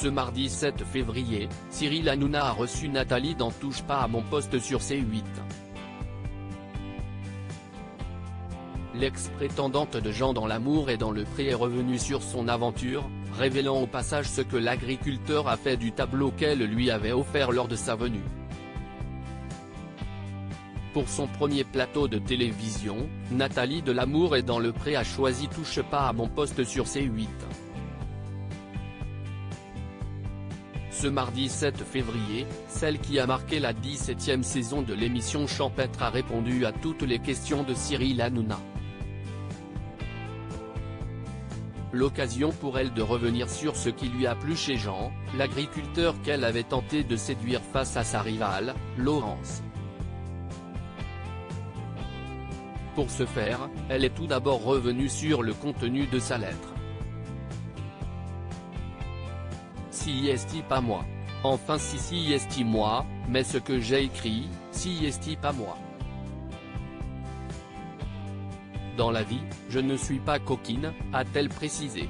Ce mardi 7 février, Cyril Hanouna a reçu Nathalie dans Touche pas à mon poste sur C8. L'ex-prétendante de Jean dans l'amour et dans le pré est revenue sur son aventure, révélant au passage ce que l'agriculteur a fait du tableau qu'elle lui avait offert lors de sa venue. Pour son premier plateau de télévision, Nathalie de l'amour et dans le pré a choisi Touche pas à mon poste sur C8. Ce mardi 7 février, celle qui a marqué la 17e saison de l'émission champêtre a répondu à toutes les questions de Cyril Hanouna. L'occasion pour elle de revenir sur ce qui lui a plu chez Jean, l'agriculteur qu'elle avait tenté de séduire face à sa rivale, Laurence. Pour ce faire, elle est tout d'abord revenue sur le contenu de sa lettre. Si est pas moi. Enfin si est moi, mais ce que j'ai écrit, si est pas moi. Dans la vie, je ne suis pas coquine, a-t-elle précisé.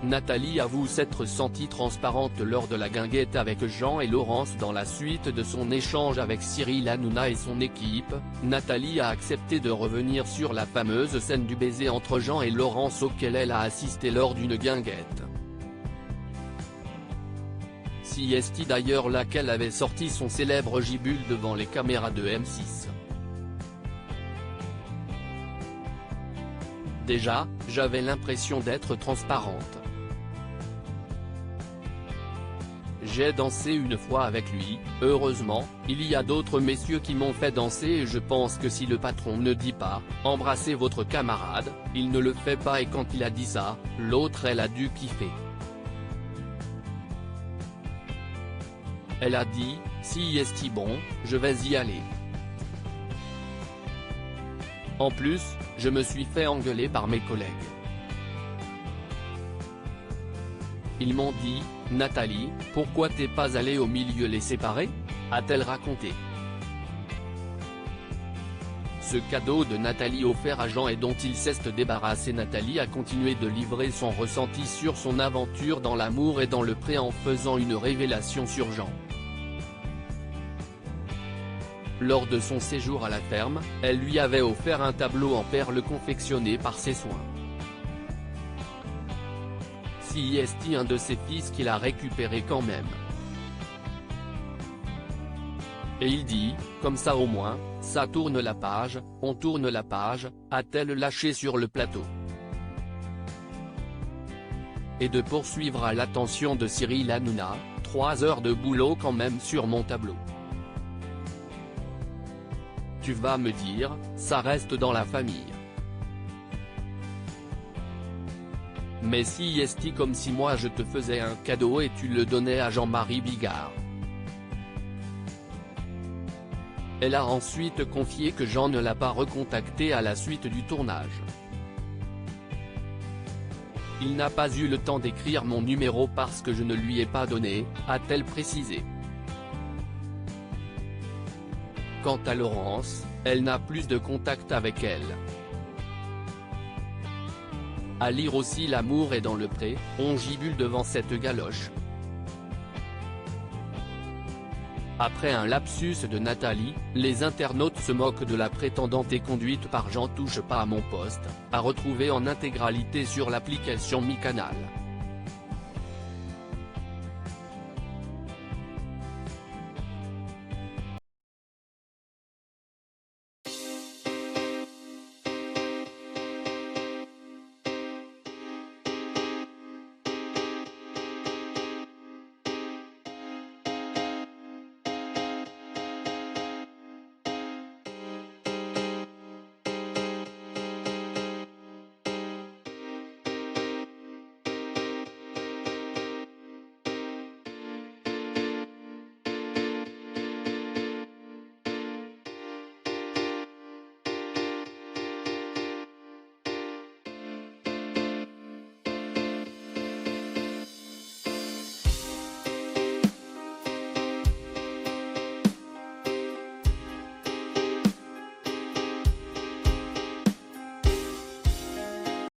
Nathalie avoue s'être sentie transparente lors de la guinguette avec Jean et Laurence. Dans la suite de son échange avec Cyril Hanouna et son équipe, Nathalie a accepté de revenir sur la fameuse scène du baiser entre Jean et Laurence auquel elle a assisté lors d'une guinguette. Si est d'ailleurs laquelle avait sorti son célèbre gibule devant les caméras de M6. Déjà, j'avais l'impression d'être transparente. J'ai dansé une fois avec lui, heureusement, il y a d'autres messieurs qui m'ont fait danser et je pense que si le patron ne dit pas « embrassez votre camarade », il ne le fait pas et quand il a dit ça, l'autre elle a dû kiffer. Elle a dit « si est bon, je vais y aller ». En plus, je me suis fait engueuler par mes collègues. Ils m'ont dit « Nathalie, pourquoi t'es pas allée au milieu les séparer ?» a-t-elle raconté. Ce cadeau de Nathalie offert à Jean et dont il s'est débarrassé. Nathalie a continué de livrer son ressenti sur son aventure dans l'amour et dans le pré en faisant une révélation sur Jean. Lors de son séjour à la ferme, elle lui avait offert un tableau en perles confectionné par ses soins. Si est un de ses fils qu'il a récupéré quand même. Et il dit, comme ça au moins, ça tourne la page, on tourne la page, a-t-elle lâché sur le plateau. Et de poursuivre à l'attention de Cyril Hanouna, 3 heures de boulot quand même sur mon tableau. Tu vas me dire, ça reste dans la famille. Mais si est comme si moi je te faisais un cadeau et tu le donnais à Jean-Marie Bigard. Elle a ensuite confié que Jean ne l'a pas recontacté à la suite du tournage. Il n'a pas eu le temps d'écrire mon numéro parce que je ne lui ai pas donné, a-t-elle précisé. Quant à Laurence, elle n'a plus de contact avec elle. À lire aussi L'amour est dans le pré, on gibule devant cette galoche. Après un lapsus de Nathalie, les internautes se moquent de la prétendante et conduite par Jean Touche pas à mon poste, à retrouver en intégralité sur l'application Mi Canal.